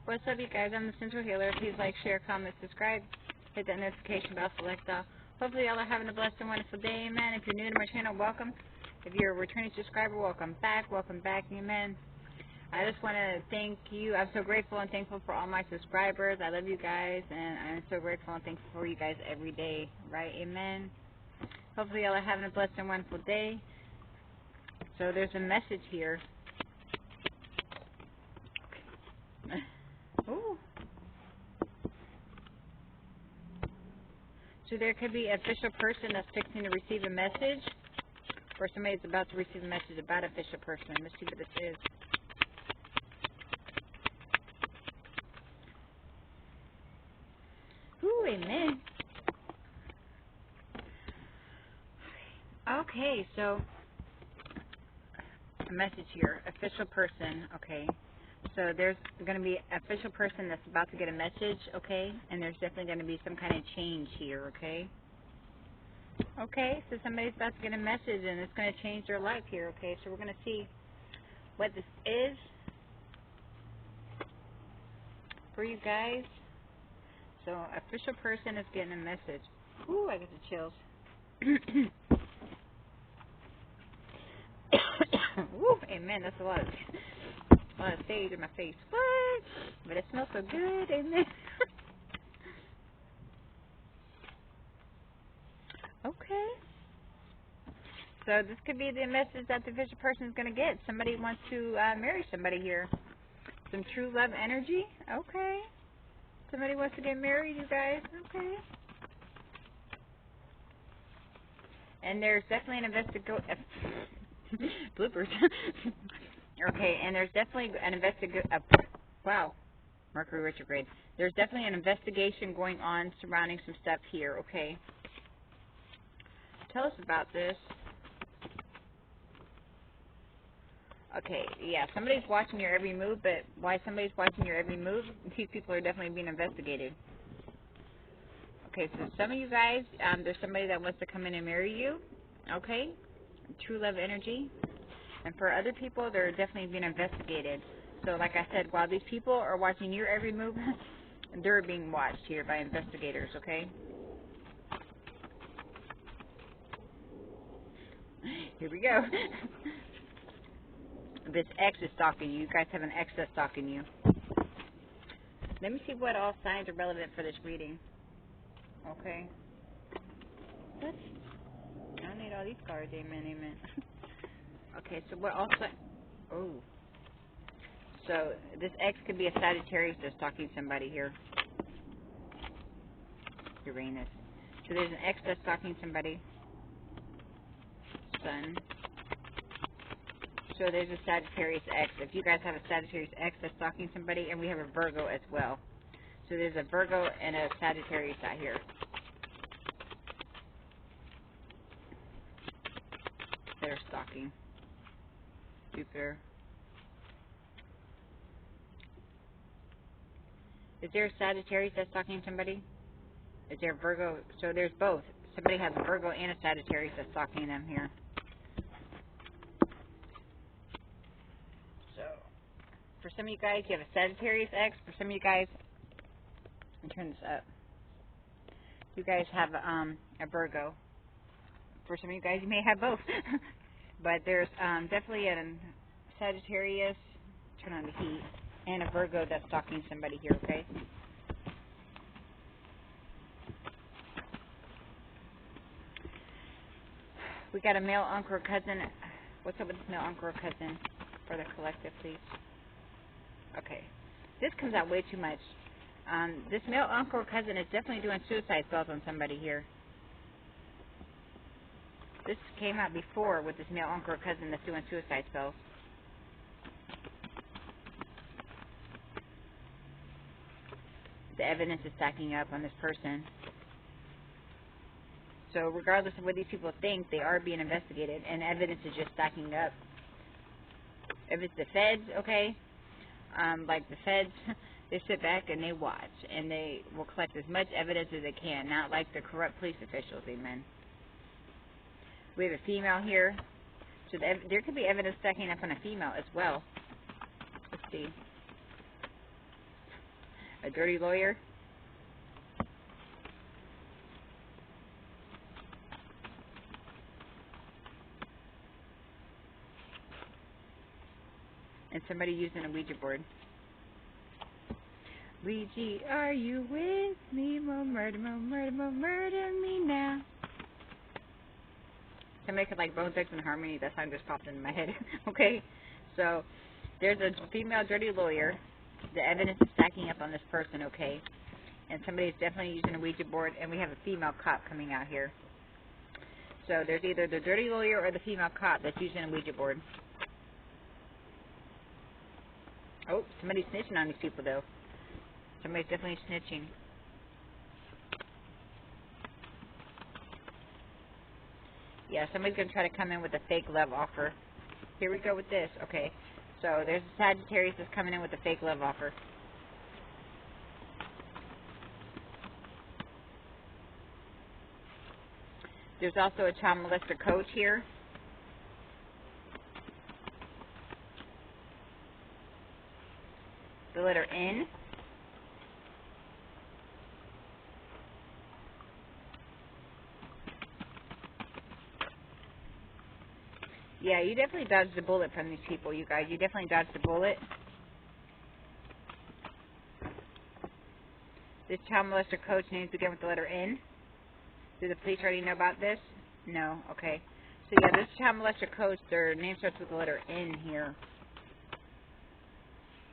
What's up, you guys? I'm the Central Healer. Please like, share, comment, subscribe. Hit that notification bell, select all. Hopefully, y'all are having a blessed and wonderful day. Amen. If you're new to my channel, welcome. If you're a returning subscriber, welcome back. Welcome back. Amen. I just want to thank you. I'm so grateful and thankful for all my subscribers. I love you guys, and I'm so grateful and thankful for you guys every day. Right? Amen. Hopefully, y'all are having a blessed and wonderful day. So there's a message here. Ooh. So there could be an official person that's fixing to receive a message, or somebody that's about to receive a message about an official person. Let's see what this is. Ooh, amen. Okay, so a message here, official person, okay. So there's going to be an official person that's about to get a message, okay, and there's definitely going to be some kind of change here, okay. Okay, so somebody's about to get a message, and it's going to change their life here, okay. So we're going to see what this is for you guys. So official person is getting a message. Ooh, I get the chills. Ooh, amen. That's a lot of sage in my face. What? But it smells so good. Amen. Okay. So this could be the message that the official person is going to get. Somebody wants to marry somebody here. Some true love energy. Okay. Somebody wants to get married, you guys. Okay. And there's definitely an bloopers. Okay, and there's definitely an wow, Mercury retrograde. There's definitely an investigation going on surrounding some stuff here, okay? Tell us about this. Okay, yeah, somebody's watching your every move, but why somebody's watching your every move, these people are definitely being investigated. Okay, so some of you guys, there's somebody that wants to come in and marry you, okay? True love energy. And for other people, they're definitely being investigated. So like I said, while these people are watching your every move, they're being watched here by investigators, okay? Here we go. This ex is stalking you. You guys have an ex that's stalking you. Let me see what all signs are relevant for this reading. Okay. What? I don't need all these cards. Amen, amen. Okay, so what all signs... Oh. So this ex could be a Sagittarius that's stalking somebody here. Uranus. So there's an ex that's stalking somebody. Sun. So there's a Sagittarius ex. If you guys have a Sagittarius ex that's stalking somebody, and we have a Virgo as well. So there's a Virgo and a Sagittarius out here. They're stalking. Jupiter. Is there a Sagittarius that's stalking somebody? Is there a Virgo? So there's both. Somebody has a Virgo and a Sagittarius that's stalking them here. So for some of you guys, you have a Sagittarius ex. For some of you guys, let me turn this up. You guys have a Virgo. For some of you guys, you may have both. But there's definitely a Sagittarius, turn on the heat, and a Virgo that's stalking somebody here, okay? We got a male uncle or cousin. What's up with this male uncle or cousin for the collective, please? Okay. This comes out way too much. This male uncle or cousin is definitely doing suicide spells on somebody here. This came out before with this male uncle or cousin that's doing suicide spells. The evidence is stacking up on this person. So regardless of what these people think, they are being investigated, and evidence is just stacking up. If it's the feds, okay, like the feds, they sit back and they watch, and they will collect as much evidence as they can, not like the corrupt police officials, amen. We have a female here, so there could be evidence stacking up on a female as well. Let's see. A dirty lawyer. And somebody using a Ouija board. Ouija, are you with me? Murder me now. Somebody could like Bone Thugs and Harmony. That song just popped into my head. Okay, so there's a female dirty lawyer. The evidence is stacking up on this person. Okay, and somebody's definitely using a Ouija board, and we have a female cop coming out here. So there's either the dirty lawyer or the female cop that's using a Ouija board. Oh, somebody's snitching on these people though. Somebody's definitely snitching. Yeah, somebody's going to try to come in with a fake love offer. Here we go with this. Okay, so there's a Sagittarius that's coming in with a fake love offer. There's also a child molester coach here. The letter N. Yeah, you definitely dodged the bullet from these people, you guys. You definitely dodged the bullet. This child molester coach names begin with the letter N. Do the police already know about this? No? Okay. So yeah, this child molester coach, their name starts with the letter N here.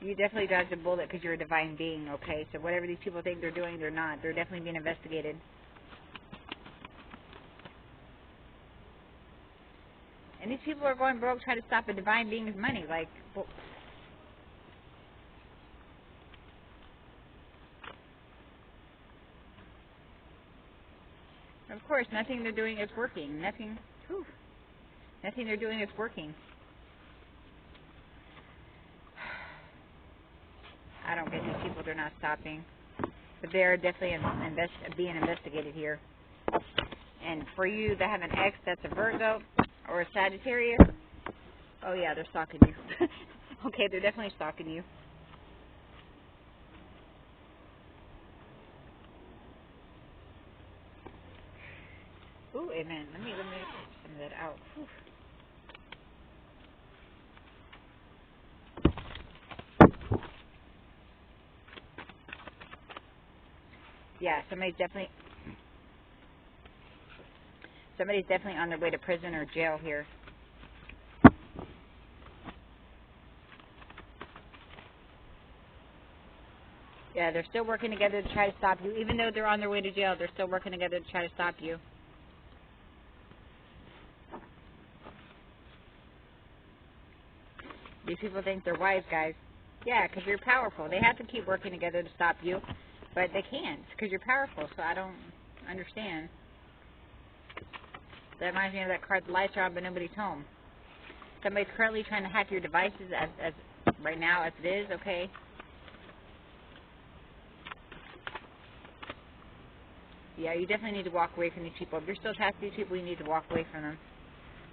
You definitely dodged a bullet because you're a divine being, okay? So whatever these people think they're doing, they're not. They're definitely being investigated. And these people are going broke trying to stop a divine being's money. Like, well, of course, nothing they're doing is working. Nothing they're doing is working. I don't get these people. They're not stopping. But they're definitely being investigated here. And for you that have an ex that's a Virgo or a Sagittarius, oh yeah, they're stalking you. Okay, they're definitely stalking you. Ooh, amen. Let me get some of that out. Whew. Yeah, somebody's definitely on their way to prison or jail here. Yeah, they're still working together to try to stop you. Even though they're on their way to jail, they're still working together to try to stop you. These people think they're wise, guys. Yeah, because you're powerful. They have to keep working together to stop you, but they can't because you're powerful, so I don't understand. That reminds me of that card, the lights are on but nobody's home. Somebody's currently trying to hack your devices as right now as it is, okay? Yeah, you definitely need to walk away from these people. If you're still attached to these people, you need to walk away from them.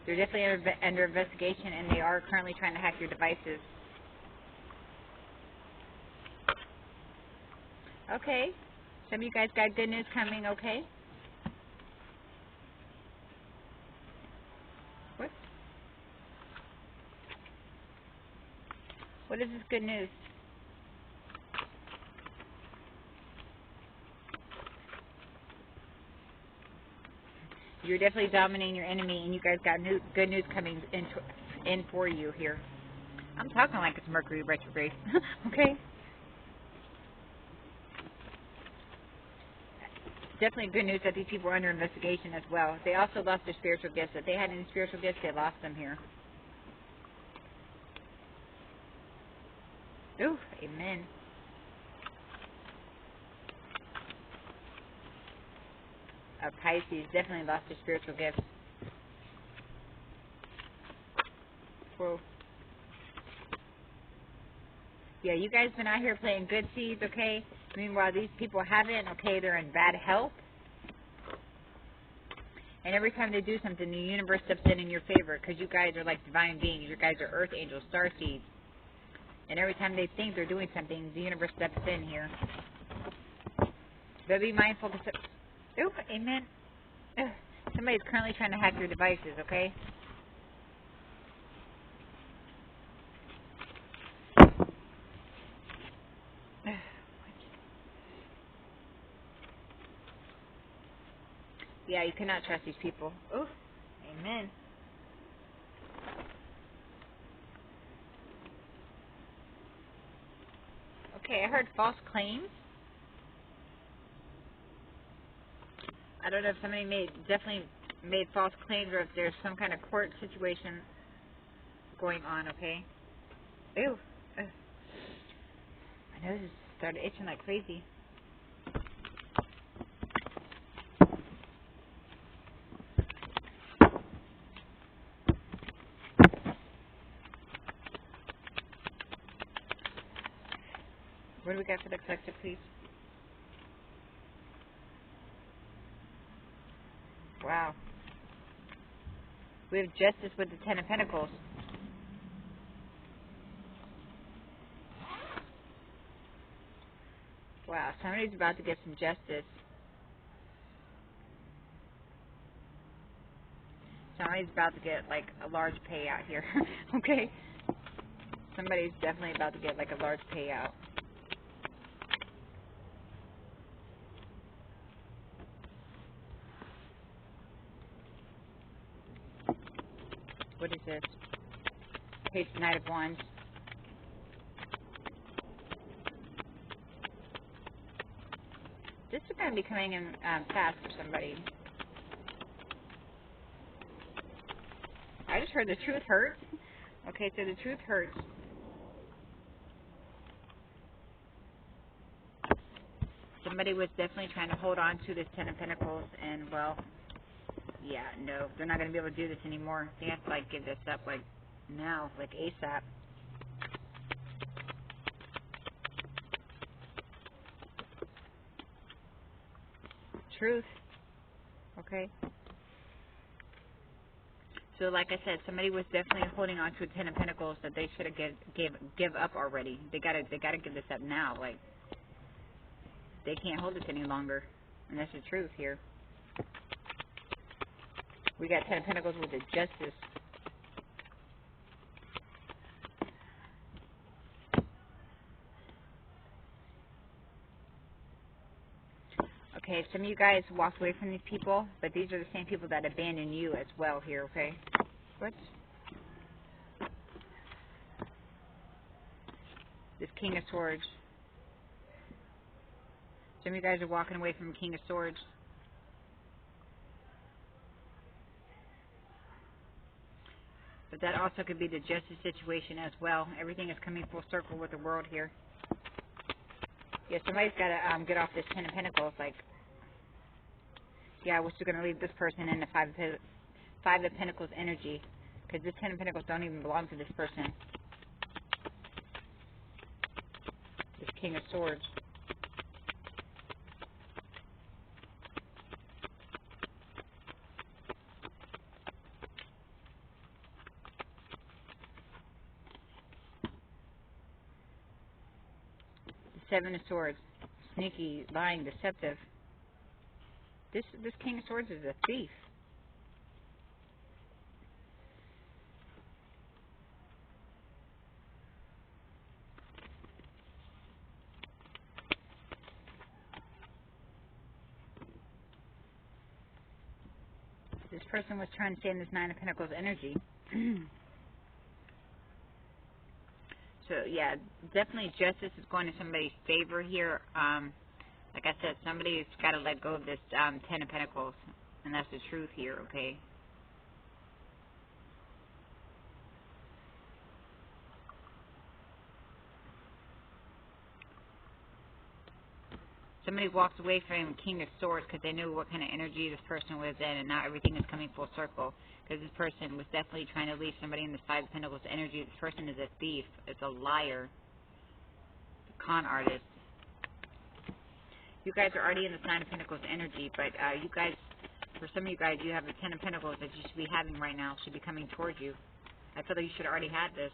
They're definitely under investigation, and they are currently trying to hack your devices. Okay. Some of you guys got good news coming, okay? What is this good news? You're definitely dominating your enemy, and you guys got good news coming in for you here. I'm talking like it's Mercury retrograde. Okay? Definitely good news that these people are under investigation as well. They also lost their spiritual gifts. If they had any spiritual gifts, they lost them here. Ooh, amen. Pisces definitely lost their spiritual gifts. Whoa. Yeah, you guys been out here playing good seeds, okay? Meanwhile, these people haven't, okay? They're in bad health. And every time they do something, the universe steps in your favor because you guys are like divine beings. You guys are earth angels, star seeds. And every time they think they're doing something, the universe steps in here. But be mindful to... Oop, amen. Ugh. Somebody's currently trying to hack your devices, okay? Yeah, you cannot trust these people. Oof, amen. Okay, I heard false claims. I don't know if somebody definitely made false claims or if there's some kind of court situation going on, okay? Ew. Ugh. My nose has started itching like crazy. What do we got for the collective, please? Wow. We have justice with the Ten of Pentacles. Wow, somebody's about to get some justice. Somebody's about to get, like, a large payout here. Okay? Somebody's definitely about to get, like, a large payout. What is this? Page Knight of Wands. This is going to be coming in fast for somebody. I just heard the truth hurts. Okay, so the truth hurts. Somebody was definitely trying to hold on to this Ten of Pentacles, and, well, yeah, no, they're not going to be able to do this anymore. They have to, like, give this up, like, now, like, ASAP. Truth. Okay. So, like I said, somebody was definitely holding on to a Ten of Pentacles that they should have give up already. They gotta give this up now. Like, they can't hold this any longer, and that's the truth here. We got Ten of Pentacles with the Justice. Okay, some of you guys walked away from these people, but these are the same people that abandoned you as well here. Okay. What? This King of Swords. Some of you guys are walking away from King of Swords. But that also could be the justice situation as well. Everything is coming full circle with the world here. Yeah, somebody's got to get off this Ten of Pentacles. Like, yeah, we're still going to leave this person in the Five of Pentacles energy. Because this Ten of Pentacles don't even belong to this person. This King of Swords. Seven of Swords. Sneaky, lying, deceptive. This King of Swords is a thief. This person was trying to stay in this Nine of Pentacles energy. So, yeah, definitely justice is going to somebody's favor here. Like I said, somebody's got to let go of this Ten of Pentacles. And that's the truth here, okay? Somebody walks away from King of Swords because they knew what kind of energy this person was in, and now everything is coming full circle. Because this person was definitely trying to leave somebody in the Five of Pentacles energy. This person is a thief. It's a liar. A con artist. You guys are already in the Nine of Pentacles energy, but you guys, for some of you guys, you have the Ten of Pentacles that you should be having right now. Should be coming towards you. I feel like you should have already had this.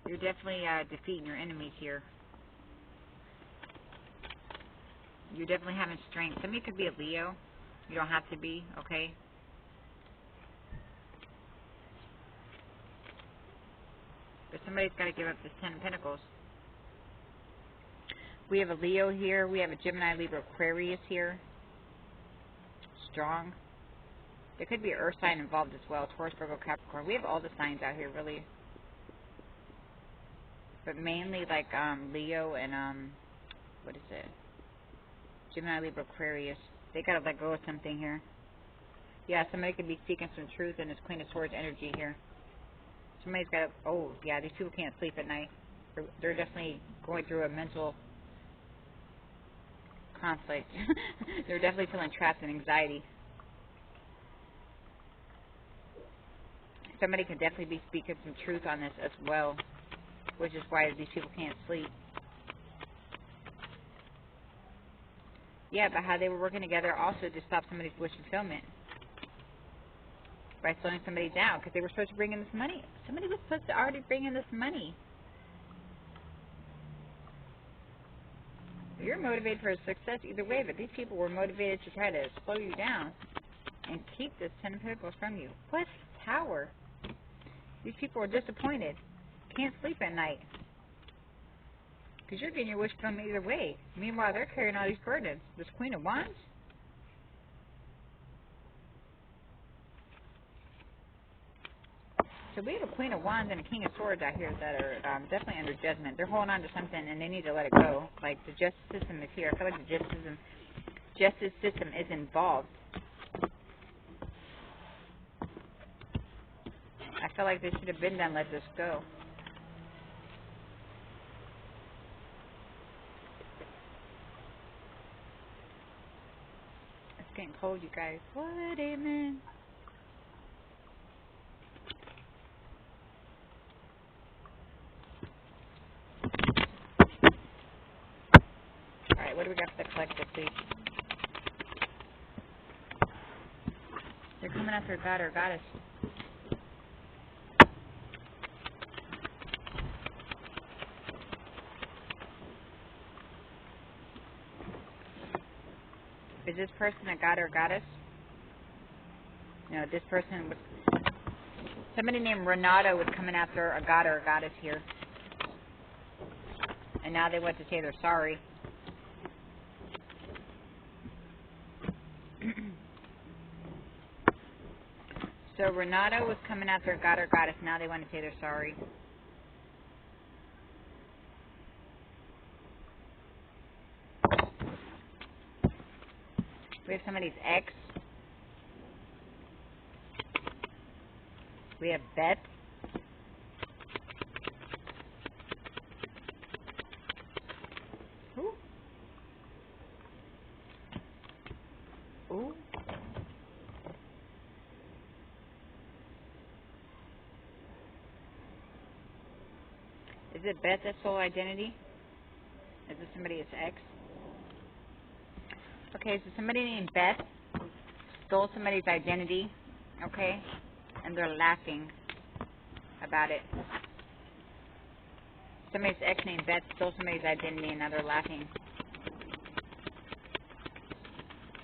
You're definitely defeating your enemies here. You're definitely having strength. Somebody could be a Leo. You don't have to be, okay? But somebody's got to give up this 10 of Pentacles. We have a Leo here. We have a Gemini, Libra, Aquarius here. Strong. There could be an Earth sign involved as well. Taurus, Virgo, Capricorn. We have all the signs out here, really. But mainly like Leo and what is it? Gemini, Libra, Aquarius. They gotta let go of something here. Yeah, somebody could be seeking some truth in this Queen of Swords energy here. Somebody's got. Oh, yeah, these people can't sleep at night. They're definitely going through a mental conflict. They're definitely feeling trapped in anxiety. Somebody could definitely be speaking some truth on this as well, which is why these people can't sleep. Yeah, but how they were working together also to stop somebody's wish fulfillment by slowing somebody down, because they were supposed to bring in this money. Somebody was supposed to already bring in this money. You're motivated for success either way, but these people were motivated to try to slow you down and keep this 10 of Pentacles from you. What? Tower. These people are disappointed. Can't sleep at night. Because you're getting your wish fulfillment either way. Meanwhile, they're carrying all these burdens. This Queen of Wands. So we have a Queen of Wands and a King of Swords out here that are definitely under judgment. They're holding on to something and they need to let it go. Like the justice system is here. I feel like the justice system is involved. I feel like they should have been done. Let this go. It's getting cold, you guys. What? Amen. Alright, what do we got for the collective, please? They're coming after God or Goddess. Is this person a god or goddess? No, this person was... Somebody named Renato was coming after a god or a goddess here. And now they want to say they're sorry. So Renato was coming after a god or goddess. Now they want to say they're sorry. We have somebody's ex. We have Beth. Ooh. Ooh. Is it Beth that's soul identity? Is this somebody's ex? Okay, so somebody named Beth stole somebody's identity, okay? And they're laughing about it. Somebody's ex named Beth stole somebody's identity and now they're laughing.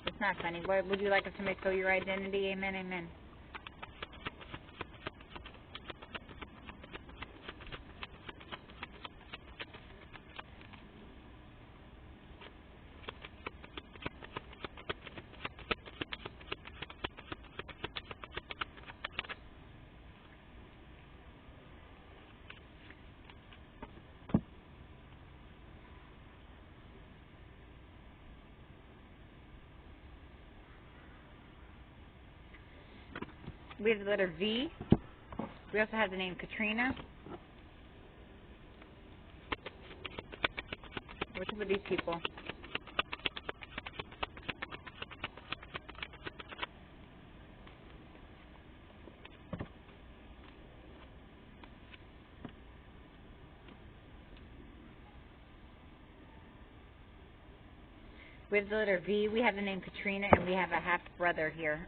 It's not funny. What would you like if somebody stole your identity? Amen, amen. We have the letter V. We also have the name Katrina. What's up with these people? We have the letter V. We have the name Katrina, and we have a half brother here.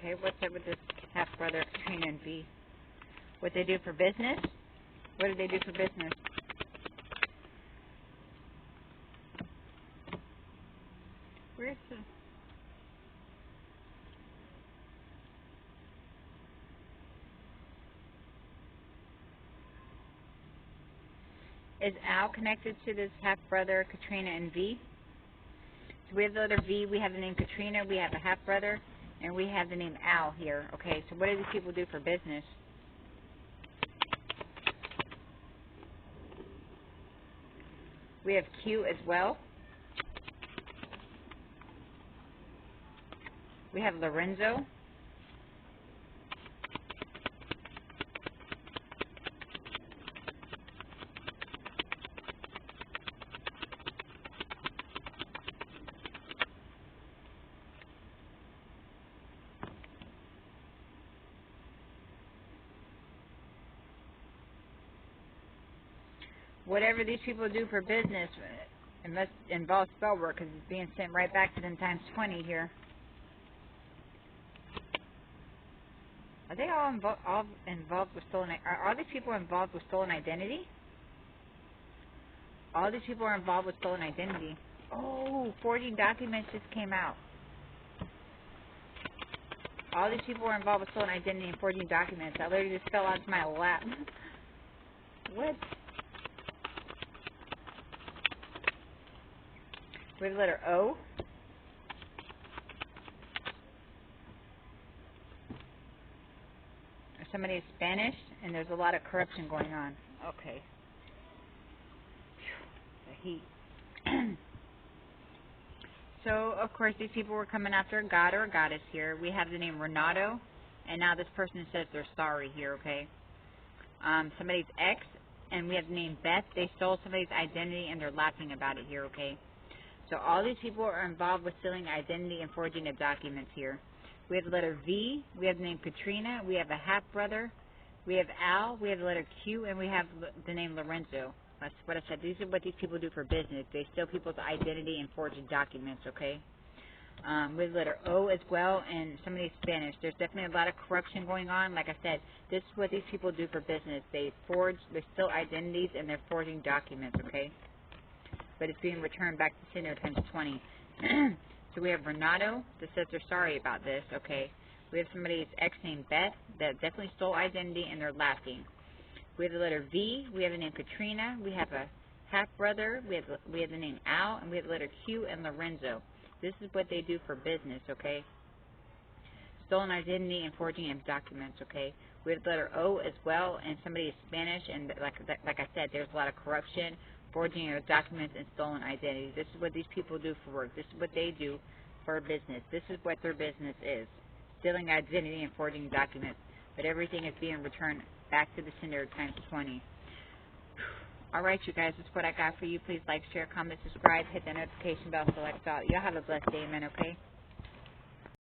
Okay, what's up with this half-brother, Katrina and V? What they do for business? What do they do for business? Where's the... Is Al connected to this half-brother, Katrina and V? So we have the other V, we have the name Katrina, we have a half-brother, and we have the name Al here. Okay, so what do these people do for business? We have Q as well. We have Lorenzo. Whatever these people do for business, it must involve spell work because it's being sent right back to them times 20 here. Are they all involved with stolen? Are all these people involved with stolen identity? All these people are involved with stolen identity. Oh, forging documents just came out. All these people are involved with stolen identity and forging documents. That literally just fell onto my lap. What? We have the letter O. Somebody is Spanish, and there's a lot of corruption going on. Okay. The heat. So, of course, these people were coming after a god or a goddess here. We have the name Renato, and now this person says they're sorry here, okay? Somebody's ex, and we have the name Beth. They stole somebody's identity, and they're laughing about it here, okay? So all these people are involved with stealing identity and forging of documents here. We have the letter V, we have the name Katrina, we have a half-brother, we have Al, we have the letter Q, and we have the name Lorenzo. That's what I said. These are what these people do for business. They steal people's identity and forge documents, okay? We have the letter O as well, and somebody's Spanish. There's definitely a lot of corruption going on. Like I said, this is what these people do for business. They steal identities, and they're forging documents, okay? But it's being returned back to sender times 20. So we have Renato that says they're sorry about this, okay? We have somebody's ex named Beth that definitely stole identity, and they're laughing. We have the letter V, we have the name Katrina, we have a half-brother, we have the name Al, and we have the letter Q and Lorenzo. This is what they do for business, okay? Stolen identity and forging of documents, okay? We have the letter O as well, and somebody is Spanish, and like I said, there's a lot of corruption, forging of documents, and stolen identity. This is what these people do for work. This is what they do for business. This is what their business is. Stealing identity and forging documents. But everything is being returned back to the sender times 20. Alright, you guys, that's what I got for you. Please like, share, comment, subscribe, hit that notification bell, select all. Y'all have a blessed day, man, okay?